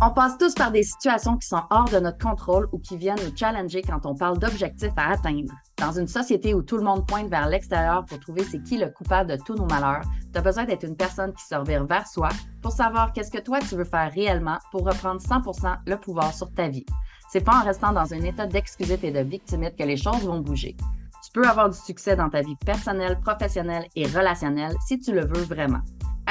On passe tous par des situations qui sont hors de notre contrôle ou qui viennent nous challenger quand on parle d'objectifs à atteindre. Dans une société où tout le monde pointe vers l'extérieur pour trouver c'est qui le coupable de tous nos malheurs, tu as besoin d'être une personne qui se revire vers soi pour savoir qu'est-ce que toi tu veux faire réellement pour reprendre 100% le pouvoir sur ta vie. C'est pas en restant dans un état d'excusite et de victimite que les choses vont bouger. Tu peux avoir du succès dans ta vie personnelle, professionnelle et relationnelle si tu le veux vraiment.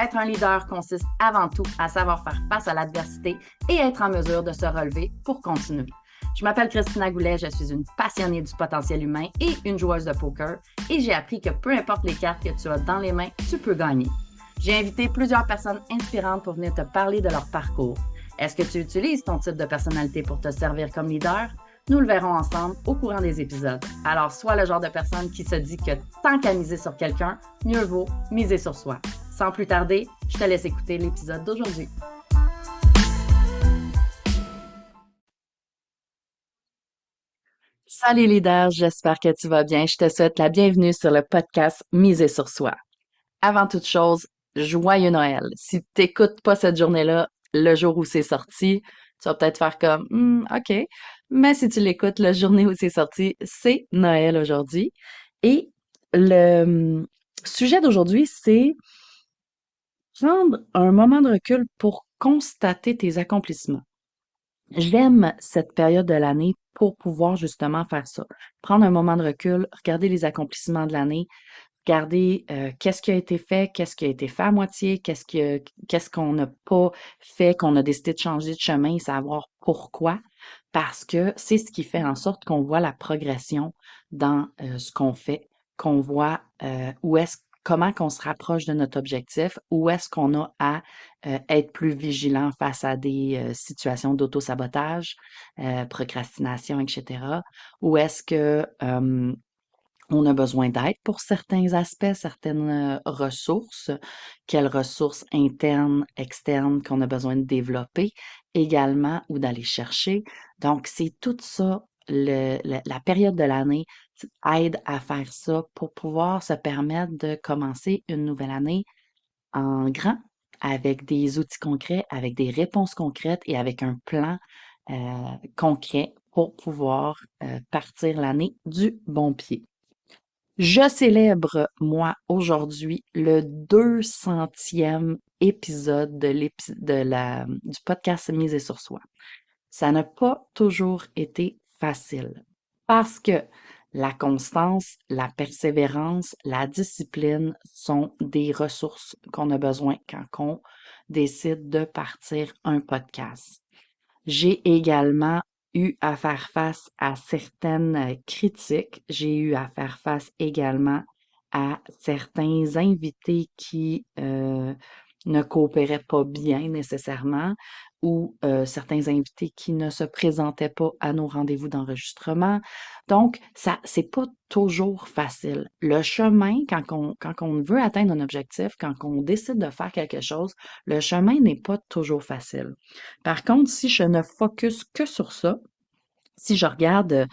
Être un leader consiste avant tout à savoir faire face à l'adversité et être en mesure de se relever pour continuer. Je m'appelle Christina Goulet, je suis une passionnée du potentiel humain et une joueuse de poker et j'ai appris que peu importe les cartes que tu as dans les mains, tu peux gagner. J'ai invité plusieurs personnes inspirantes pour venir te parler de leur parcours. Est-ce que tu utilises ton type de personnalité pour te servir comme leader? Nous le verrons ensemble au courant des épisodes. Alors, sois le genre de personne qui se dit que tant qu'à miser sur quelqu'un, mieux vaut miser sur soi. Sans plus tarder, je te laisse écouter l'épisode d'aujourd'hui. Salut leader, j'espère que tu vas bien. Je te souhaite la bienvenue sur le podcast Miser sur soi. Avant toute chose, joyeux Noël. Si tu n'écoutes pas cette journée-là, le jour où c'est sorti, tu vas peut-être faire comme OK. Mais si tu l'écoutes la journée où c'est sorti, c'est Noël aujourd'hui. Et le sujet d'aujourd'hui, c'est prendre un moment de recul pour constater tes accomplissements. J'aime cette période de l'année pour pouvoir justement faire ça. Prendre un moment de recul, regarder les accomplissements de l'année, regarder qu'est-ce qui a été fait, qu'est-ce qui a été fait à moitié, qu'est-ce qu'on n'a pas fait, qu'on a décidé de changer de chemin et savoir pourquoi. Parce que c'est ce qui fait en sorte qu'on voit la progression dans ce qu'on fait, qu'on voit comment qu'on se rapproche de notre objectif, où est-ce qu'on a à être plus vigilant face à des situations d'auto-sabotage, procrastination, etc. Où est-ce que on a besoin d'aide pour certains aspects, certaines ressources, quelles ressources internes, externes qu'on a besoin de développer également ou d'aller chercher. Donc, c'est tout ça, la période de l'année aide à faire ça pour pouvoir se permettre de commencer une nouvelle année en grand, avec des outils concrets, avec des réponses concrètes et avec un plan concret pour pouvoir partir l'année du bon pied. Je célèbre, moi, aujourd'hui, le 200e épisode du podcast Miser sur soi. Ça n'a pas toujours été facile parce que la constance, la persévérance, la discipline sont des ressources qu'on a besoin quand on décide de partir un podcast. J'ai également eu à faire face à certaines critiques. J'ai eu à faire face également à certains invités qui ne coopéraient pas bien nécessairement ou certains invités qui ne se présentaient pas à nos rendez-vous d'enregistrement. Donc, ça, c'est pas toujours facile. Le chemin, quand on veut atteindre un objectif, quand on décide de faire quelque chose, le chemin n'est pas toujours facile. Par contre, si je ne focus que sur ça, si je regarde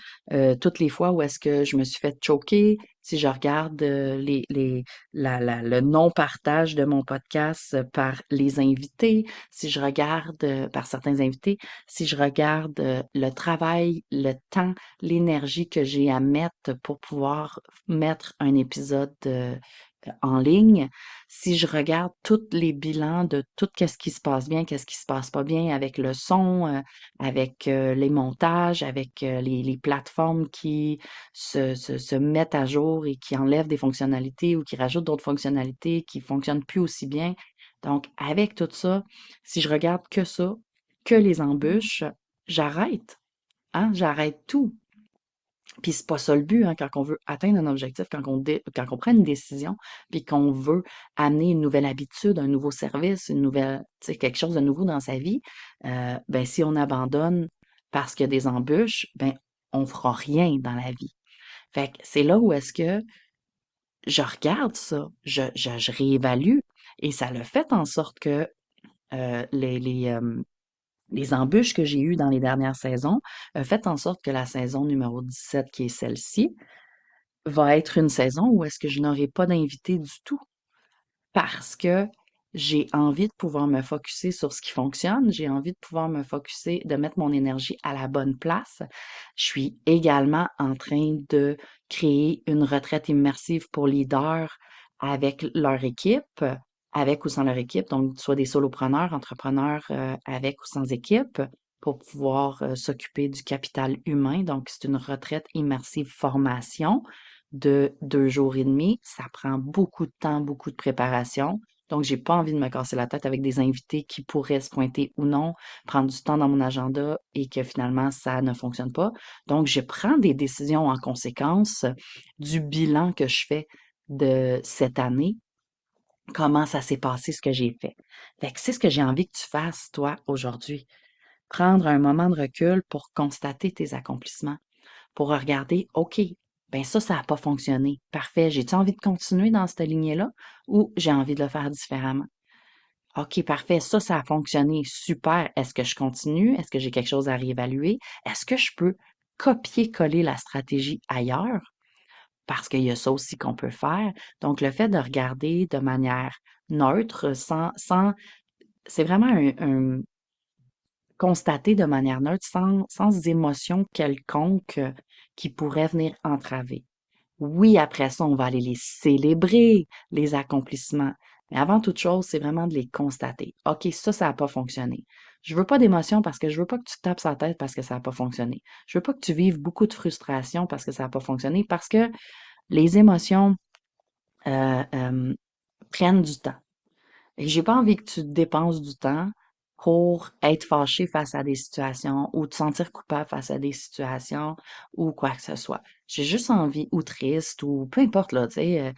toutes les fois où est-ce que je me suis fait choquer, si je regarde le non-partage de mon podcast par les invités, si je regarde par certains invités, si je regarde le travail, le temps, l'énergie que j'ai à mettre pour pouvoir mettre un épisode en ligne, si je regarde tous les bilans de tout qu'est-ce qui se passe bien, qu'est-ce qui se passe pas bien avec le son, avec les montages, avec les plateformes qui se mettent à jour et qui enlèvent des fonctionnalités ou qui rajoutent d'autres fonctionnalités qui fonctionnent plus aussi bien. Donc, avec tout ça, si je regarde que ça, que les embûches, j'arrête, hein, j'arrête tout. Puis c'est pas ça le but, hein, quand on veut atteindre un objectif, quand on prend une décision, puis qu'on veut amener une nouvelle habitude, un nouveau service, une nouvelle, tu sais, quelque chose de nouveau dans sa vie, ben si on abandonne parce qu'il y a des embûches, ben on fera rien dans la vie. Fait que c'est là où est-ce que je regarde ça, je réévalue, et ça le fait en sorte que euh, les, les, euh, les embûches que j'ai eues dans les dernières saisons fait en sorte que la saison numéro 17, qui est celle-ci, va être une saison où est-ce que je n'aurai pas d'invité du tout parce que J'ai envie de pouvoir me focuser sur ce qui fonctionne. J'ai envie de pouvoir me focuser, de mettre mon énergie à la bonne place. Je suis également en train de créer une retraite immersive pour leaders avec leur équipe, avec ou sans leur équipe, donc soit des solopreneurs, entrepreneurs avec ou sans équipe, pour pouvoir s'occuper du capital humain. Donc, c'est une retraite immersive formation de 2 jours et demi. Ça prend beaucoup de temps, beaucoup de préparation. Donc, j'ai pas envie de me casser la tête avec des invités qui pourraient se pointer ou non, prendre du temps dans mon agenda et que finalement, ça ne fonctionne pas. Donc, je prends des décisions en conséquence du bilan que je fais de cette année, comment ça s'est passé, ce que j'ai fait. Fait que c'est ce que j'ai envie que tu fasses, toi, aujourd'hui. Prendre un moment de recul pour constater tes accomplissements, pour regarder, OK, ben ça n'a pas fonctionné. Parfait. J'ai-tu envie de continuer dans cette lignée-là ou j'ai envie de le faire différemment? OK, parfait. Ça a fonctionné. Super. Est-ce que je continue? Est-ce que j'ai quelque chose à réévaluer? Est-ce que je peux copier-coller la stratégie ailleurs? Parce qu'il y a ça aussi qu'on peut faire. Donc, le fait de regarder de manière neutre, c'est vraiment constater de manière neutre, sans émotion quelconque qui pourrait venir entraver. Oui, après ça, on va aller les célébrer, les accomplissements. Mais avant toute chose, c'est vraiment de les constater. OK, ça n'a pas fonctionné. Je veux pas d'émotion parce que je veux pas que tu te tapes sa tête parce que ça n'a pas fonctionné. Je veux pas que tu vives beaucoup de frustration parce que ça n'a pas fonctionné, parce que les émotions euh, euh, prennent du temps. Et j'ai pas envie que tu dépenses du temps pour être fâché face à des situations ou te sentir coupable face à des situations ou quoi que ce soit. J'ai juste envie, ou triste, ou peu importe, là, tu sais,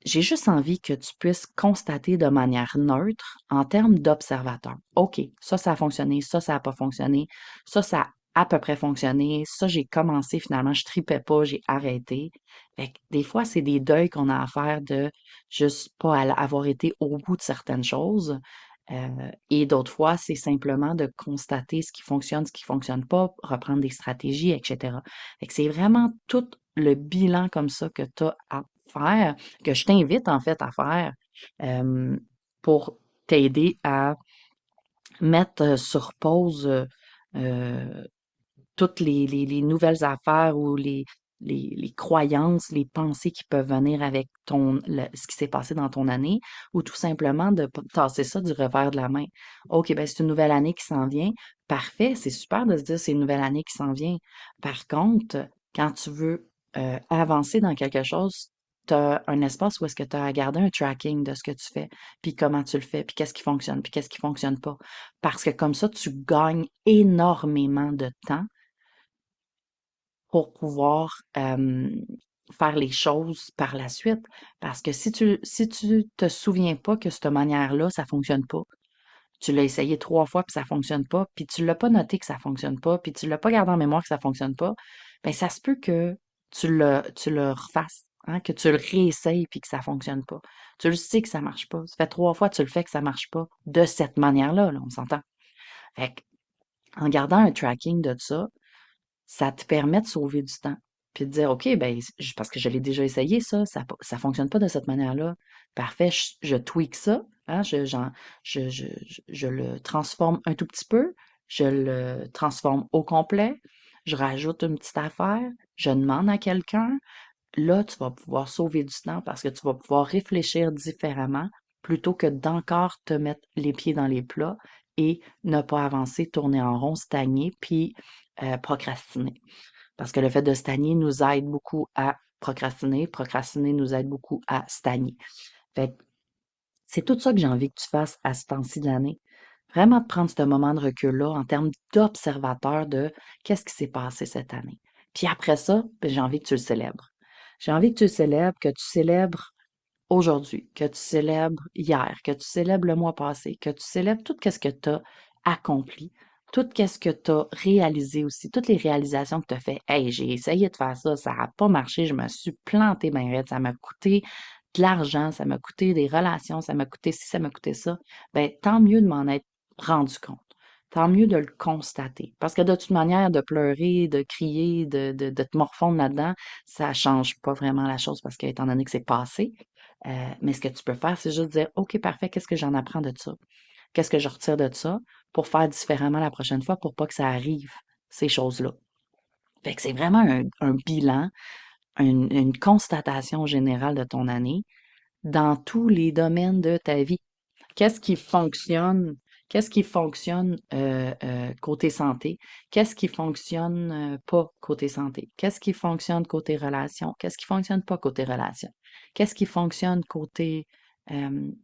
j'ai juste envie que tu puisses constater de manière neutre en termes d'observateur. OK, ça a fonctionné, ça a pas fonctionné, ça a à peu près fonctionné, ça j'ai commencé finalement, je tripais pas, j'ai arrêté. Fait que des fois, c'est des deuils qu'on a à faire de juste pas avoir été au bout de certaines choses. Et d'autres fois, c'est simplement de constater ce qui fonctionne pas, reprendre des stratégies, etc. Fait que c'est vraiment tout le bilan comme ça que tu as à faire, que je t'invite en fait à faire euh, pour t'aider à mettre sur pause euh, toutes les nouvelles affaires ou les croyances, les pensées qui peuvent venir avec ce qui s'est passé dans ton année, ou tout simplement de tasser ça du revers de la main. OK, ben c'est une nouvelle année qui s'en vient. Parfait, c'est super de se dire c'est une nouvelle année qui s'en vient. Par contre, quand tu veux avancer dans quelque chose, tu as un espace où est-ce que tu as à garder un tracking de ce que tu fais, puis comment tu le fais, puis qu'est-ce qui fonctionne, puis qu'est-ce qui fonctionne pas. Parce que comme ça, tu gagnes énormément de temps pour pouvoir faire les choses par la suite. Parce que si tu te souviens pas que cette manière-là, ça fonctionne pas, tu l'as essayé 3 fois puis ça fonctionne pas, puis tu l'as pas noté que ça fonctionne pas, puis tu l'as pas gardé en mémoire que ça fonctionne pas, ben ça se peut que tu le refasses, hein, que tu le réessayes puis que ça fonctionne pas. Tu le sais que ça marche pas. Ça fait 3 fois que tu le fais que ça marche pas de cette manière-là, là, on s'entend. Fait que, en gardant un tracking de ça te permet de sauver du temps. Puis de dire, OK, ben, parce que je l'ai déjà essayé, ça fonctionne pas de cette manière-là. Parfait, je tweak ça, hein, je le transforme un tout petit peu, je le transforme au complet, je rajoute une petite affaire, je demande à quelqu'un. Là, tu vas pouvoir sauver du temps parce que tu vas pouvoir réfléchir différemment plutôt que d'encore te mettre les pieds dans les plats et ne pas avancer, tourner en rond, stagner, puis procrastiner. Parce que le fait de stagner nous aide beaucoup à procrastiner. Procrastiner nous aide beaucoup à stagner. Fait que c'est tout ça que j'ai envie que tu fasses à ce temps-ci de l'année. Vraiment de prendre ce moment de recul-là en termes d'observateur de qu'est-ce qui s'est passé cette année. Puis après ça, ben, j'ai envie que tu le célèbres. J'ai envie que tu le célèbres, que tu célèbres aujourd'hui, que tu célèbres hier, que tu célèbres le mois passé, que tu célèbres tout ce que tu as accompli, tout ce que tu as réalisé aussi, toutes les réalisations que tu as fait. Hey, j'ai essayé de faire ça n'a pas marché, je me suis planté ben raide, ça m'a coûté de l'argent, ça m'a coûté des relations, ça m'a coûté ci, ça m'a coûté ça. Ben, tant mieux de m'en être rendu compte. Tant mieux de le constater. Parce que de toute manière, de pleurer, de crier, de te morfondre là-dedans, ça change pas vraiment la chose parce que, étant donné que c'est passé. Mais ce que tu peux faire, c'est juste dire, OK, parfait, qu'est-ce que j'en apprends de ça? Qu'est-ce que je retire de ça pour faire différemment la prochaine fois pour pas que ça arrive, ces choses-là? Fait que c'est vraiment un bilan, une constatation générale de ton année dans tous les domaines de ta vie. Qu'est-ce qui fonctionne? Qu'est-ce qui fonctionne côté santé? Qu'est-ce qui fonctionne pas côté santé? Qu'est-ce qui fonctionne côté relation? Qu'est-ce qui fonctionne pas côté relation? Qu'est-ce qui fonctionne côté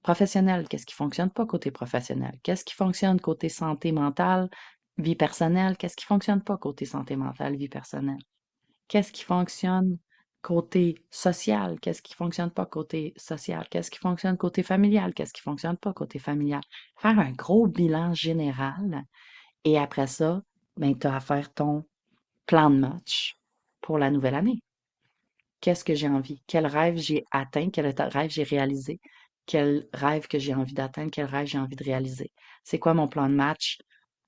professionnel? Qu'est-ce qui fonctionne pas côté professionnel? Qu'est-ce qui fonctionne côté santé mentale, vie personnelle? Qu'est-ce qui fonctionne pas côté santé mentale, vie personnelle? Qu'est-ce qui fonctionne côté social? Qu'est-ce qui fonctionne pas côté social? Qu'est-ce qui fonctionne côté familial? Qu'est-ce qui fonctionne pas côté familial? Faire un gros bilan général et après ça, ben, tu as à faire ton plan de match pour la nouvelle année. Qu'est-ce que j'ai envie? Quel rêve j'ai atteint? Quel rêve j'ai réalisé? Quel rêve que j'ai envie d'atteindre? Quel rêve j'ai envie de réaliser? C'est quoi mon plan de match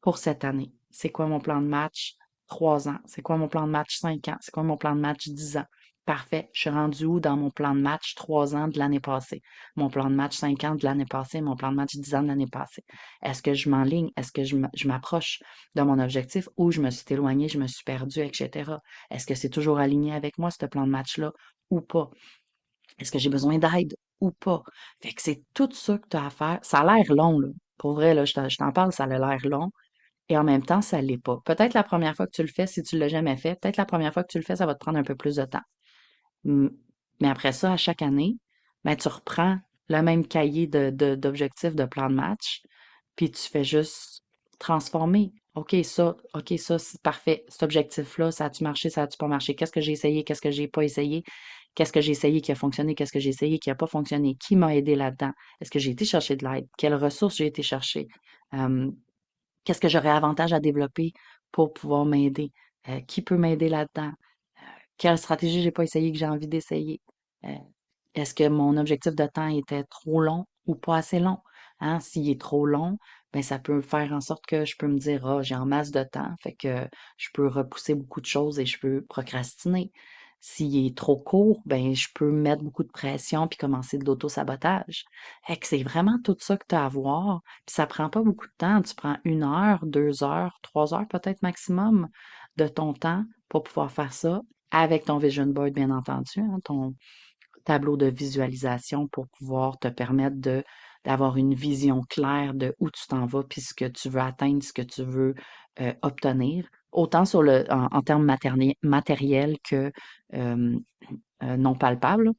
pour cette année? C'est quoi mon plan de match 3 ans? C'est quoi mon plan de match 5 ans? C'est quoi mon plan de match 10 ans? Parfait. Je suis rendu où dans mon plan de match 3 ans de l'année passée? Mon plan de match 5 ans de l'année passée? Mon plan de match 10 ans de l'année passée? Est-ce que je m'enligne? Est-ce que je m'approche de mon objectif ou je me suis éloigné, je me suis perdu, etc.? Est-ce que c'est toujours aligné avec moi, ce plan de match-là, ou pas? Est-ce que j'ai besoin d'aide ou pas? Fait que c'est tout ça que tu as à faire. Ça a l'air long, là. Pour vrai, là, je t'en parle, ça a l'air long. Et en même temps, ça l'est pas. Peut-être la première fois que tu le fais, si tu l'as jamais fait, peut-être la première fois que tu le fais, ça va te prendre un peu plus de temps. Mm. Mais après ça, à chaque année, ben, tu reprends le même cahier d'objectifs, de plan de match, puis tu fais juste transformer. OK, ça, c'est parfait. Cet objectif-là, ça a-tu marché, ça a-tu pas marché? Qu'est-ce que j'ai essayé, qu'est-ce que j'ai pas essayé? Qu'est-ce que j'ai essayé qui a fonctionné, qu'est-ce que j'ai essayé qui a pas fonctionné? Qui m'a aidé là-dedans? Est-ce que j'ai été chercher de l'aide? Quelles ressources j'ai été chercher? Euh, Qu'est-ce que j'aurais avantage à développer pour pouvoir m'aider? Qui peut m'aider là-dedans? Quelle stratégie j'ai pas essayé que j'ai envie d'essayer? Euh, Est-ce que mon objectif de temps était trop long ou pas assez long? Hein? S'il est trop long, ben ça peut faire en sorte que je peux me dire, ah, j'ai en masse de temps, fait que je peux repousser beaucoup de choses et je peux procrastiner. S'il est trop court, ben je peux mettre beaucoup de pression puis commencer de l'auto-sabotage. Fait que c'est vraiment tout ça que tu as à voir. Puis ça prend pas beaucoup de temps. Tu prends 1 heure, 2 heures, 3 heures peut-être maximum de ton temps pour pouvoir faire ça avec ton vision board, bien entendu, hein, ton tableau de visualisation pour pouvoir te permettre d'avoir une vision claire de où tu t'en vas, puis ce que tu veux atteindre, ce que tu veux obtenir, autant en termes matériels que euh, non palpables,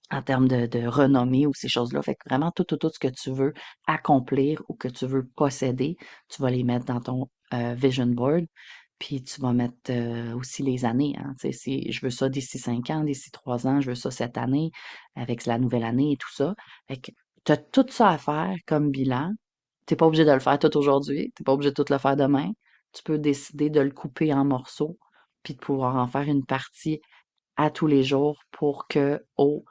en termes de renommée ou ces choses-là. Fait que vraiment, tout ce que tu veux accomplir ou que tu veux posséder, tu vas les mettre dans ton vision board. Puis tu vas mettre aussi les années. Hein, tu sais, si je veux ça d'ici 5 ans, d'ici 3 ans, je veux ça cette année, avec la nouvelle année et tout ça. Fait que tu as tout ça à faire comme bilan. Tu n'es pas obligé de le faire tout aujourd'hui. Tu n'es pas obligé de tout le faire demain. Tu peux décider de le couper en morceaux, puis de pouvoir en faire une partie à tous les jours pour que au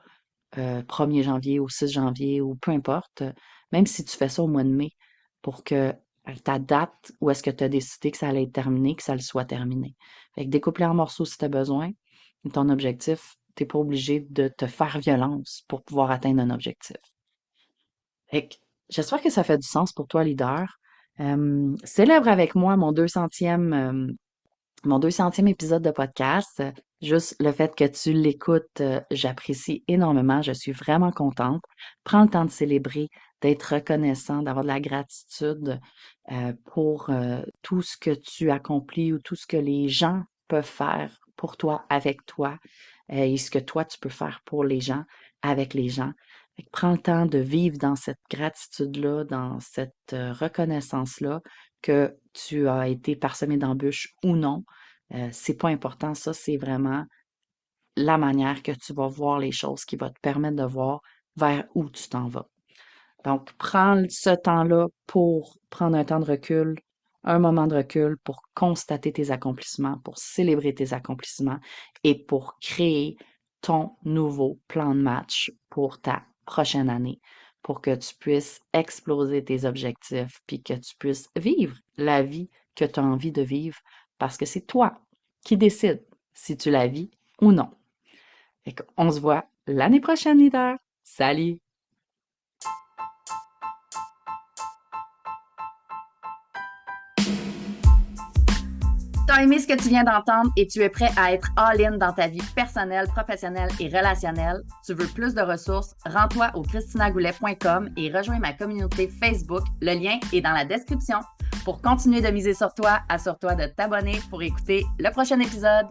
1er janvier, au 6 janvier, ou peu importe, même si tu fais ça au mois de mai, pour que ta date où est-ce que tu as décidé que ça allait être terminé, que ça le soit terminé. Fait que découpe-les en morceaux si tu as besoin. Ton objectif, tu n'es pas obligé de te faire violence pour pouvoir atteindre un objectif. Fait que j'espère que ça fait du sens pour toi, leader. Célèbre avec moi mon 200e épisode de podcast. Juste le fait que tu l'écoutes, j'apprécie énormément. Je suis vraiment contente. Prends le temps de célébrer, d'être reconnaissant, d'avoir de la gratitude pour tout ce que tu accomplis ou tout ce que les gens peuvent faire pour toi, avec toi, et ce que toi, tu peux faire pour les gens, avec les gens. Fait que prends le temps de vivre dans cette gratitude-là, dans cette reconnaissance-là, que tu as été parsemé d'embûches ou non. C'est pas important, ça, c'est vraiment la manière que tu vas voir les choses qui va te permettre de voir vers où tu t'en vas. Donc, prends ce temps-là pour prendre un temps de recul, un moment de recul pour constater tes accomplissements, pour célébrer tes accomplissements et pour créer ton nouveau plan de match pour ta prochaine année, pour que tu puisses exploser tes objectifs, puis que tu puisses vivre la vie que tu as envie de vivre, parce que c'est toi qui décides si tu la vis ou non. On se voit l'année prochaine, leader. Salut! T'as aimé ce que tu viens d'entendre et tu es prêt à être all-in dans ta vie personnelle, professionnelle et relationnelle? Tu veux plus de ressources? Rends-toi au christinagoulet.com et rejoins ma communauté Facebook. Le lien est dans la description. Pour continuer de miser sur toi, assure-toi de t'abonner pour écouter le prochain épisode.